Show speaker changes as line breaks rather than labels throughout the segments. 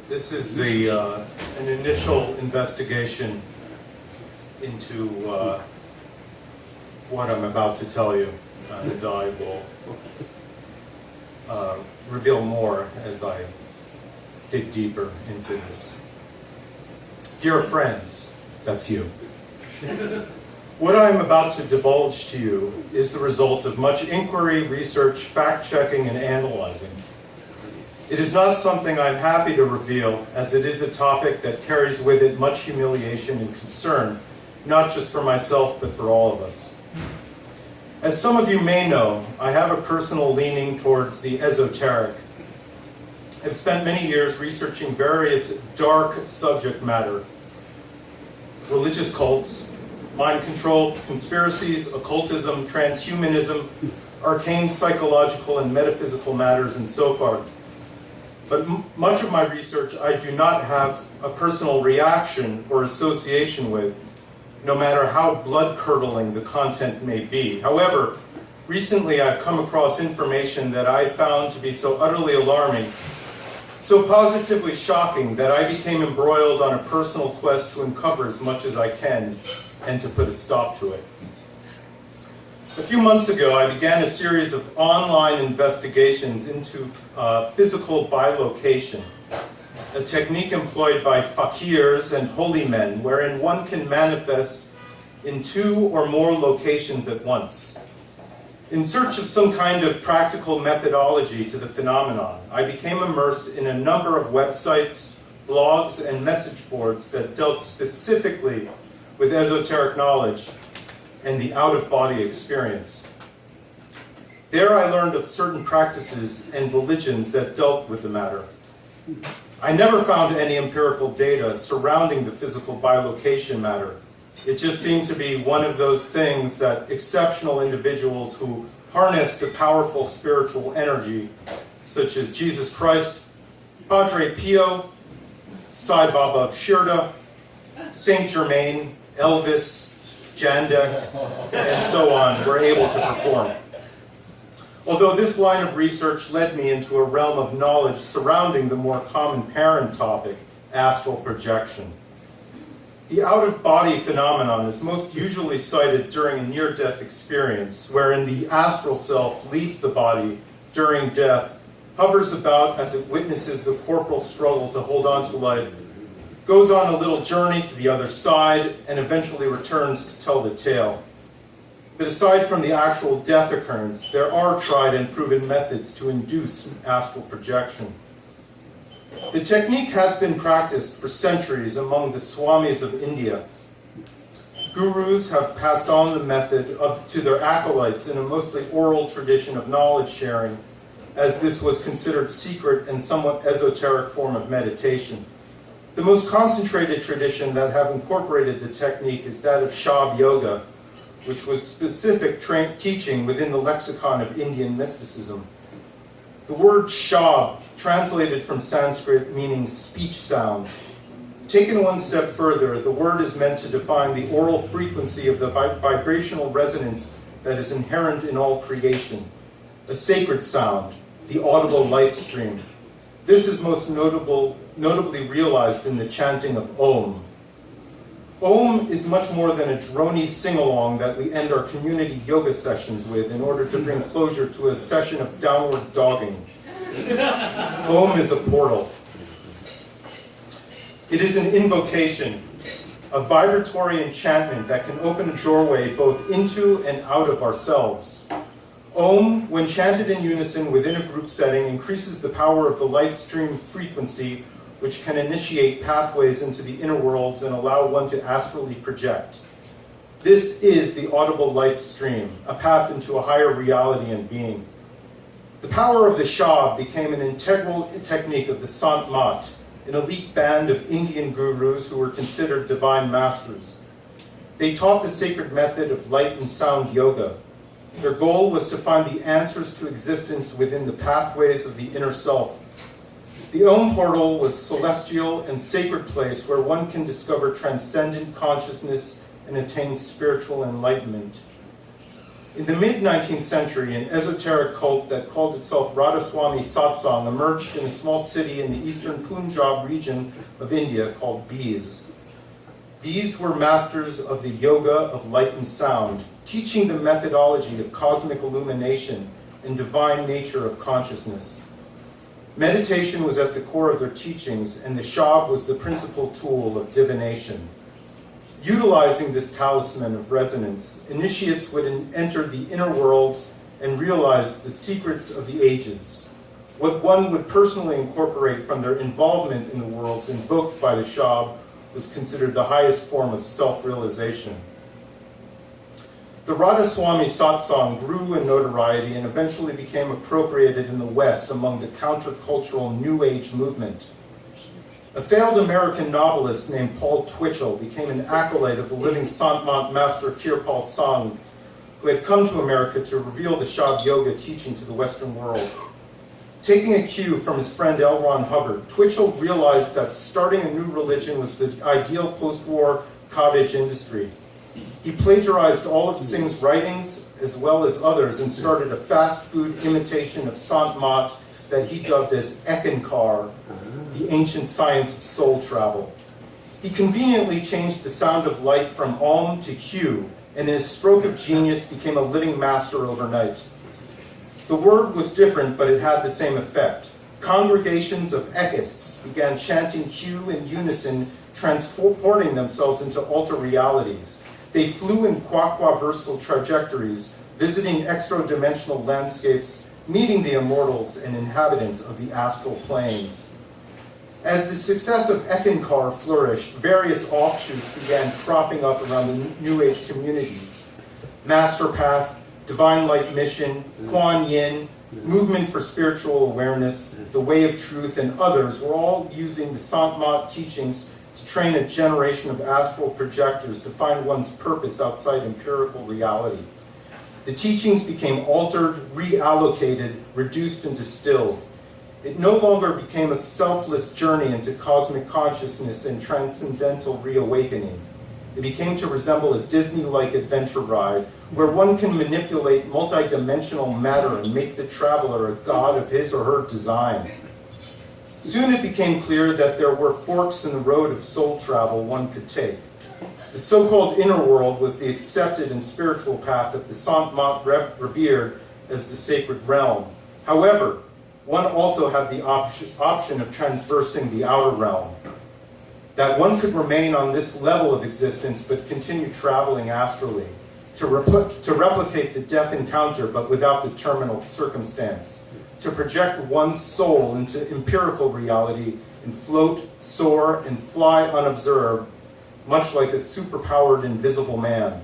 This is an initial investigation into what I'm about to tell you, and I will reveal more as I dig deeper into this. Dear friends, that's you. What I am about to divulge to you is the result of much inquiry, research, fact-checking, and analyzing. It is not something I'm happy to reveal, as it is a topic that carries with it much humiliation and concern, not just for myself, but for all of us. As some of you may know, I have a personal leaning towards the esoteric. I've spent many years researching various dark subject matter, religious cults, mind control, conspiracies, occultism, transhumanism, arcane psychological and metaphysical matters, and so forth. But much of my research I do not have a personal reaction or association with, no matter how blood-curdling the content may be. However, recently I've come across information that I found to be so utterly alarming, so positively shocking, that I became embroiled on a personal quest to uncover as much as I can and to put a stop to it. A few months ago, I began a series of online investigations into physical bilocation, a technique employed by fakirs and holy men, wherein one can manifest in two or more locations at once. In search of some kind of practical methodology to the phenomenon, I became immersed in a number of websites, blogs, and message boards that dealt specifically with esoteric knowledge and the out-of-body experience. There I learned of certain practices and religions that dealt with the matter. I never found any empirical data surrounding the physical bilocation matter. It just seemed to be one of those things that exceptional individuals who harnessed a powerful spiritual energy, such as Jesus Christ, Padre Pio, Sai Baba of Shirda, Saint Germain, Elvis, Jandek, and so on, were able to perform. Although this line of research led me into a realm of knowledge surrounding the more common parent topic, astral projection. The out-of-body phenomenon is most usually cited during a near-death experience, wherein the astral self leaves the body during death, hovers about as it witnesses the corporal struggle to hold on to life, goes on a little journey to the other side, and eventually returns to tell the tale. But aside from the actual death occurrence, there are tried and proven methods to induce astral projection. The technique has been practiced for centuries among the swamis of India. Gurus have passed on the method to their acolytes in a mostly oral tradition of knowledge sharing, as this was considered secret and somewhat esoteric form of meditation. The most concentrated tradition that have incorporated the technique is that of Shab Yoga, which was specific teaching within the lexicon of Indian mysticism. The word Shab, translated from Sanskrit meaning speech sound. Taken one step further, the word is meant to define the oral frequency of the vibrational resonance that is inherent in all creation, a sacred sound, the audible life stream. This is most notably realized in the chanting of Om. Om is much more than a drony sing-along that we end our community yoga sessions with in order to bring closure to a session of downward dogging. Om is a portal. It is an invocation, a vibratory enchantment that can open a doorway both into and out of ourselves. Om, when chanted in unison within a group setting, increases the power of the life stream frequency, which can initiate pathways into the inner worlds and allow one to astrally project. This is the audible life stream, a path into a higher reality and being. The power of the Shab became an integral technique of the Sant Mat, an elite band of Indian gurus who were considered divine masters. They taught the sacred method of light and sound yoga. Their goal was to find the answers to existence within the pathways of the inner self. The Om portal was a celestial and sacred place where one can discover transcendent consciousness and attain spiritual enlightenment. In the mid-19th century, an esoteric cult that called itself Radhaswami Satsang emerged in a small city in the eastern Punjab region of India called Bees. These were masters of the yoga of light and sound, teaching the methodology of cosmic illumination and divine nature of consciousness. Meditation was at the core of their teachings, and the shab was the principal tool of divination. Utilizing this talisman of resonance, initiates would enter the inner worlds and realize the secrets of the ages. What one would personally incorporate from their involvement in the worlds invoked by the shab was considered the highest form of self-realization. The Radhaswami Satsang grew in notoriety and eventually became appropriated in the West among the countercultural New Age movement. A failed American novelist named Paul Twitchell became an acolyte of the living Sant master Kirpal Singh, who had come to America to reveal the Shab Yoga teaching to the Western world. Taking a cue from his friend L. Ron Hubbard, Twitchell realized that starting a new religion was the ideal post-war cottage industry. He plagiarized all of Singh's writings, as well as others, and started a fast food imitation of Sant Mat that he dubbed as Ekankar, the ancient science of soul travel. He conveniently changed the sound of light from Om to Hu, and in a stroke of genius became a living master overnight. The word was different, but it had the same effect. Congregations of Ekists began chanting Hu in unison, transporting themselves into alter realities. They flew in quaquaversal trajectories, visiting extra-dimensional landscapes, meeting the immortals and inhabitants of the astral planes. As the success of Ekankar flourished, various offshoots began cropping up around the New Age communities. Master Path, Divine Light Mission, Kuan Yin, Movement for Spiritual Awareness, The Way of Truth, and others were all using the Sant Mat teachings to train a generation of astral projectors to find one's purpose outside empirical reality. The teachings became altered, reallocated, reduced, and distilled. It no longer became a selfless journey into cosmic consciousness and transcendental reawakening. It became to resemble a Disney-like adventure ride where one can manipulate multidimensional matter and make the traveler a god of his or her design. Soon it became clear that there were forks in the road of soul travel one could take. The so-called inner world was the accepted and spiritual path that the Sant Mat revered as the sacred realm. However, one also had the option of transversing the outer realm, that one could remain on this level of existence but continue traveling astrally, to replicate the death encounter but without the terminal circumstance, to project one's soul into empirical reality and float, soar, and fly unobserved, much like a superpowered invisible man.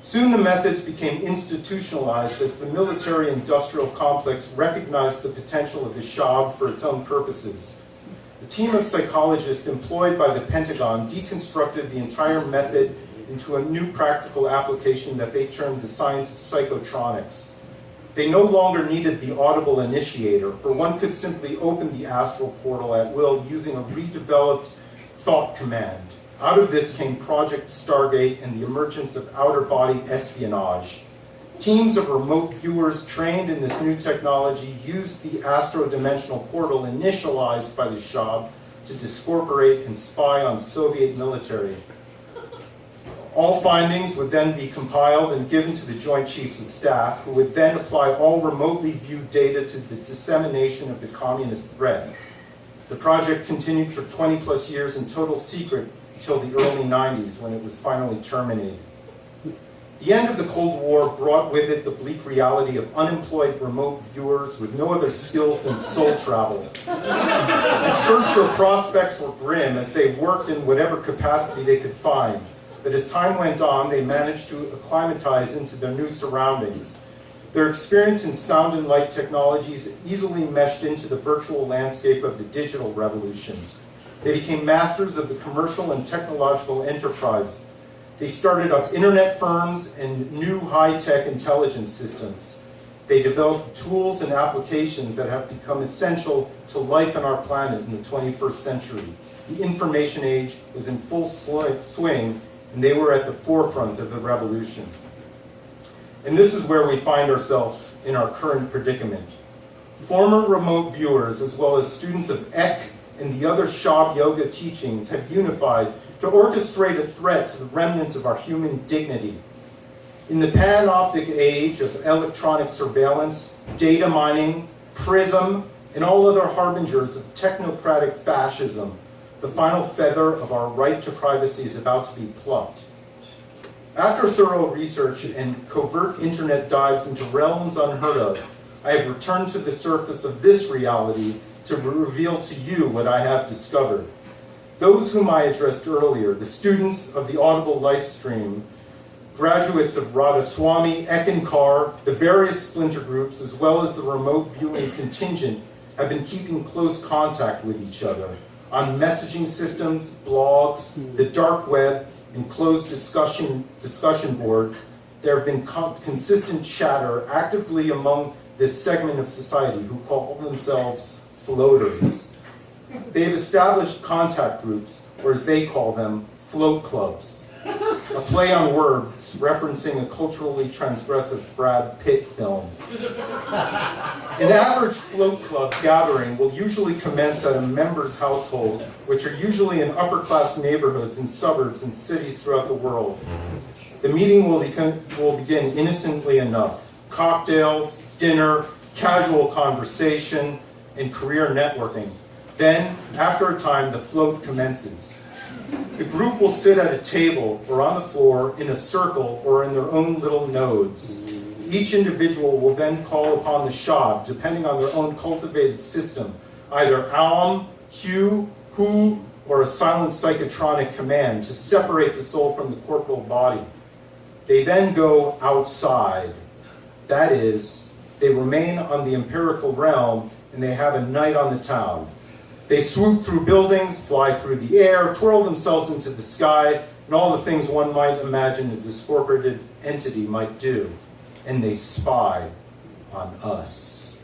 Soon the methods became institutionalized as the military-industrial complex recognized the potential of the Shab for its own purposes. The team of psychologists employed by the Pentagon deconstructed the entire method into a new practical application that they termed the science of psychotronics. They no longer needed the audible initiator, for one could simply open the astral portal at will using a redeveloped thought command. Out of this came Project Stargate and the emergence of outer body espionage. Teams of remote viewers trained in this new technology used the astro-dimensional portal initialized by the Shab to discorporate and spy on Soviet military. All findings would then be compiled and given to the Joint Chiefs of Staff, who would then apply all remotely viewed data to the dissemination of the communist threat. The project continued for 20 plus years in total secret until the early 90s, when it was finally terminated. The end of the Cold War brought with it the bleak reality of unemployed remote viewers with no other skills than soul travel. At first, their prospects were grim as they worked in whatever capacity they could find. But as time went on, they managed to acclimatize into their new surroundings. Their experience in sound and light technologies easily meshed into the virtual landscape of the digital revolution. They became masters of the commercial and technological enterprise. They started up internet firms and new high-tech intelligence systems. They developed tools and applications that have become essential to life on our planet in the 21st century. The information age was in full swing, and they were at the forefront of the revolution. And this is where we find ourselves in our current predicament. Former remote viewers, as well as students of Ek and the other Shab Yoga teachings, have unified to orchestrate a threat to the remnants of our human dignity. In the panoptic age of electronic surveillance, data mining, PRISM, and all other harbingers of technocratic fascism, the final feather of our right to privacy is about to be plucked. After thorough research and covert internet dives into realms unheard of, I have returned to the surface of this reality to reveal to you what I have discovered. Those whom I addressed earlier, the students of the Audible Lifestream, graduates of Radhaswami, Ekankar, the various splinter groups, as well as the remote viewing contingent, have been keeping close contact with each other on messaging systems, blogs, the dark web, and closed discussion boards. There have been consistent chatter actively among this segment of society who call themselves floaters. They have established contact groups, or as they call them, float clubs, a play on words referencing a culturally transgressive Brad Pitt film. An average float club gathering will usually commence at a member's household, which are usually in upper-class neighborhoods and suburbs and cities throughout the world. The meeting will begin innocently enough. Cocktails, dinner, casual conversation, and career networking. Then, after a time, the float commences. The group will sit at a table or on the floor in a circle or in their own little nodes. Each individual will then call upon the Shab, depending on their own cultivated system, either Aum, Hu, Hu, or a silent psychotronic command to separate the soul from the corporal body. They then go outside. That is, they remain on the empirical realm and they have a night on the town. They swoop through buildings, fly through the air, twirl themselves into the sky, and all the things one might imagine a discorporated entity might do. And they spy on us.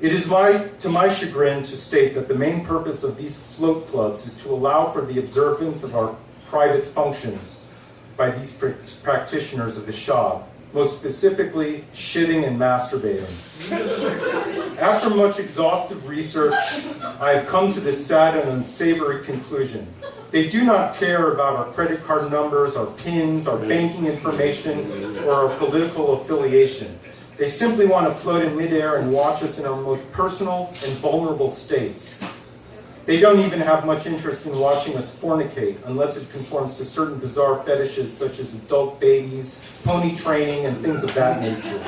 It is to my chagrin to state that the main purpose of these float clubs is to allow for the observance of our private functions by these practitioners of the Shab, most specifically shitting and masturbating. After much exhaustive research, I have come to this sad and unsavory conclusion. They do not care about our credit card numbers, our PINs, our banking information, or our political affiliation. They simply want to float in midair and watch us in our most personal and vulnerable states. They don't even have much interest in watching us fornicate unless it conforms to certain bizarre fetishes such as adult babies, pony training, and things of that nature.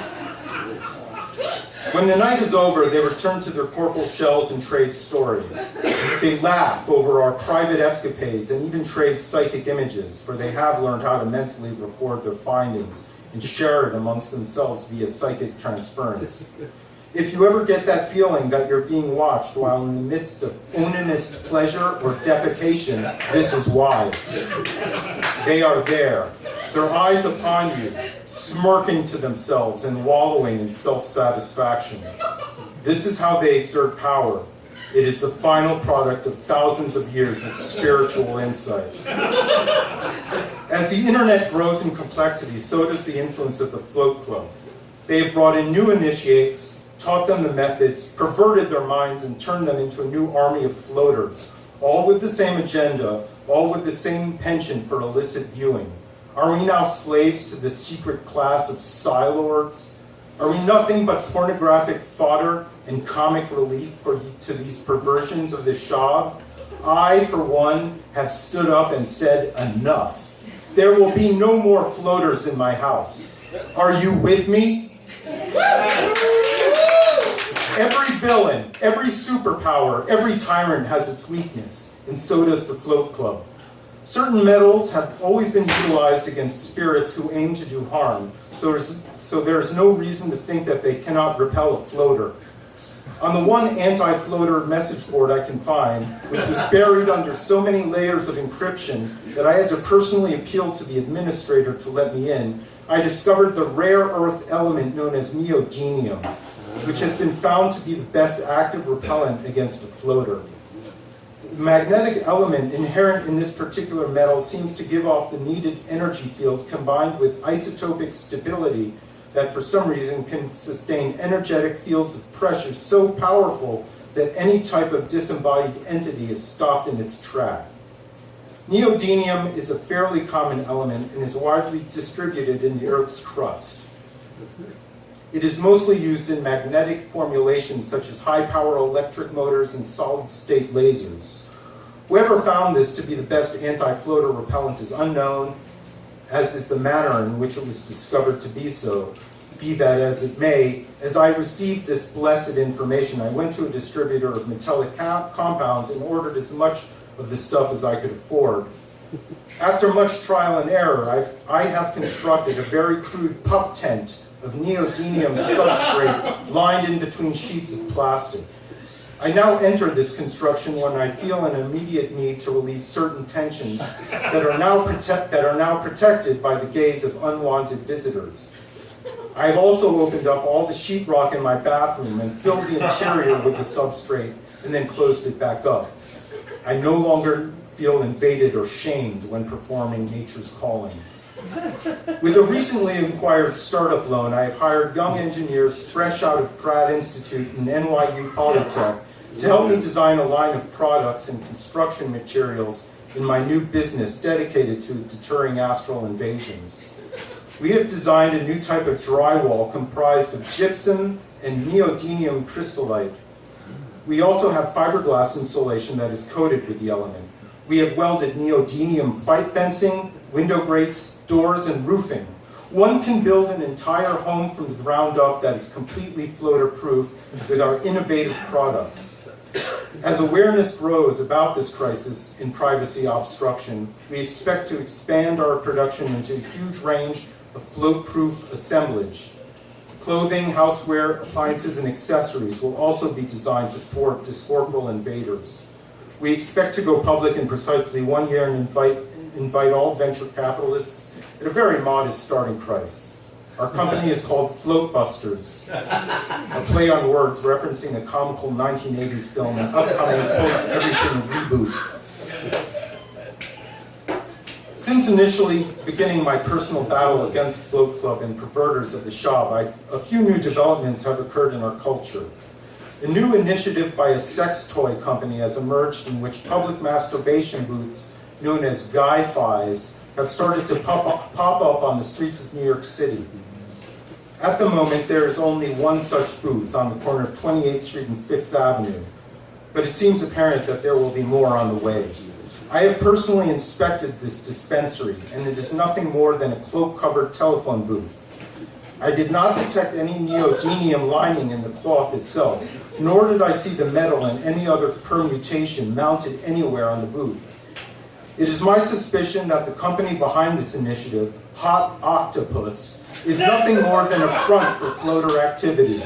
When the night is over, they return to their corporal shells and trade stories. They laugh over our private escapades and even trade psychic images, for they have learned how to mentally record their findings and share it amongst themselves via psychic transference. If you ever get that feeling that you're being watched while in the midst of onanist pleasure or defecation, this is why. They are there, their eyes upon you, smirking to themselves and wallowing in self-satisfaction. This is how they exert power. It is the final product of thousands of years of spiritual insight. As the internet grows in complexity, so does the influence of the Float Club. They have brought in new initiates, taught them the methods, perverted their minds, and turned them into a new army of floaters, all with the same agenda, all with the same penchant for illicit viewing. Are we now slaves to the secret class of Psi Lords? Are we nothing but pornographic fodder and comic relief to these perversions of the Shab? I, for one, have stood up and said enough. There will be no more floaters in my house. Are you with me? Every villain, every superpower, every tyrant has its weakness, and so does the Float Club. Certain metals have always been utilized against spirits who aim to do harm, so there's no reason to think that they cannot repel a floater. On the one anti-floater message board I can find, which was buried under so many layers of encryption that I had to personally appeal to the administrator to let me in, I discovered the rare earth element known as neodymium, which has been found to be the best active repellent against a floater. The magnetic element inherent in this particular metal seems to give off the needed energy field combined with isotopic stability that for some reason can sustain energetic fields of pressure so powerful that any type of disembodied entity is stopped in its track. Neodymium is a fairly common element and is widely distributed in the Earth's crust. It is mostly used in magnetic formulations such as high-power electric motors and solid-state lasers. Whoever found this to be the best anti-floater repellent is unknown, as is the manner in which it was discovered to be so. Be that as it may, as I received this blessed information, I went to a distributor of metallic compounds and ordered as much of the stuff as I could afford. After much trial and error, I have constructed a very crude pup tent of neodymium substrate lined in between sheets of plastic. I now enter this construction when I feel an immediate need to relieve certain tensions that are now protected by the gaze of unwanted visitors. I have also opened up all the sheetrock in my bathroom and filled the interior with the substrate and then closed it back up. I no longer feel invaded or shamed when performing nature's calling. With a recently acquired startup loan, I have hired young engineers fresh out of Pratt Institute and NYU Polytech to help me design a line of products and construction materials in my new business dedicated to deterring astral invasions. We have designed a new type of drywall comprised of gypsum and neodymium crystallite. We also have fiberglass insulation that is coated with the element. We have welded neodymium fight fencing, window grates, doors, and roofing. One can build an entire home from the ground up that is completely floater-proof with our innovative products. As awareness grows about this crisis in privacy obstruction, we expect to expand our production into a huge range of float-proof assemblage. Clothing, houseware, appliances, and accessories will also be designed to thwart discorporal invaders. We expect to go public in precisely 1 year and invite all venture capitalists at a very modest starting price. Our company is called Floatbusters, a play on words referencing a comical 1980s film and upcoming post-everything reboot. Since initially beginning my personal battle against Float Club and perverters of the shop, a few new developments have occurred in our culture. A new initiative by a sex toy company has emerged in which public masturbation booths known as guy-fis have started to pop up on the streets of New York City. At the moment, there is only one such booth on the corner of 28th Street and 5th Avenue, but it seems apparent that there will be more on the way. I have personally inspected this dispensary, and it is nothing more than a cloak-covered telephone booth. I did not detect any neodymium lining in the cloth itself, nor did I see the metal and any other permutation mounted anywhere on the booth. It is my suspicion that the company behind this initiative, Hot Octopus, is nothing more than a front for floater activity.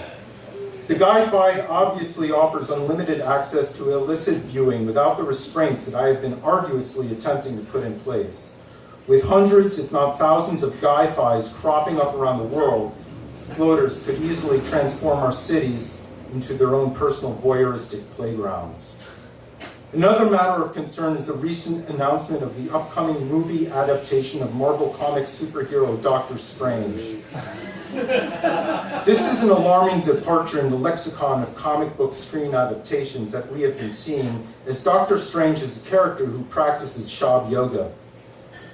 The Guy-Fi obviously offers unlimited access to illicit viewing without the restraints that I have been arduously attempting to put in place. With hundreds, if not thousands, of Guy-Fis cropping up around the world, floaters could easily transform our cities into their own personal voyeuristic playgrounds. Another matter of concern is the recent announcement of the upcoming movie adaptation of Marvel Comics superhero Doctor Strange. This is an alarming departure in the lexicon of comic book screen adaptations that we have been seeing, as Doctor Strange is a character who practices Shab Yoga.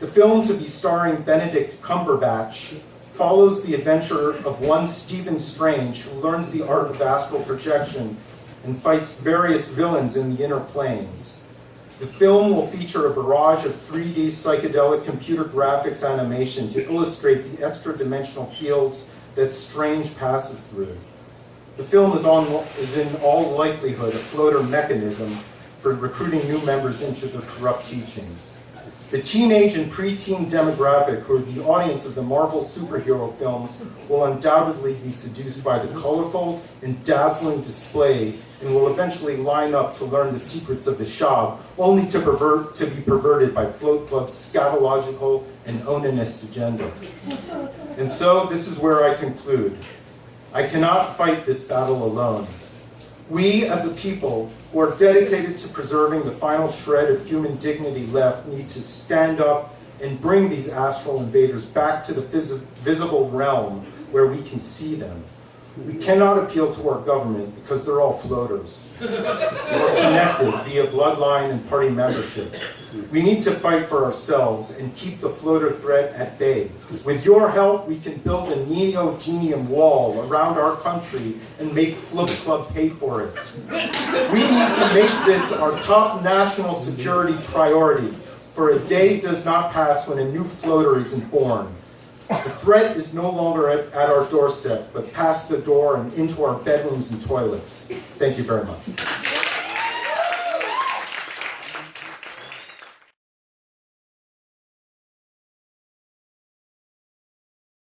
The film, to be starring Benedict Cumberbatch, follows the adventure of one Stephen Strange who learns the art of astral projection and fights various villains in the inner planes. The film will feature a barrage of 3D psychedelic computer graphics animation to illustrate the extra-dimensional fields that Strange passes through. The film is in all likelihood a floater mechanism for recruiting new members into their corrupt teachings. The teenage and preteen demographic who are the audience of the Marvel superhero films will undoubtedly be seduced by the colorful and dazzling display and will eventually line up to learn the secrets of the Shab, only to be perverted by Float Club's scatological and onanist agenda. And so, this is where I conclude. I cannot fight this battle alone. We, as a people who are dedicated to preserving the final shred of human dignity left, need to stand up and bring these astral invaders back to the visible realm where we can see them. We cannot appeal to our government because they're all floaters. We're connected via bloodline and party membership. We need to fight for ourselves and keep the floater threat at bay. With your help, we can build a neodymium wall around our country and make Float Club pay for it. We need to make this our top national security priority, for a day does not pass when a new floater isn't born. The threat is no longer at our doorstep, but past the door and into our bedrooms and toilets. Thank you very much.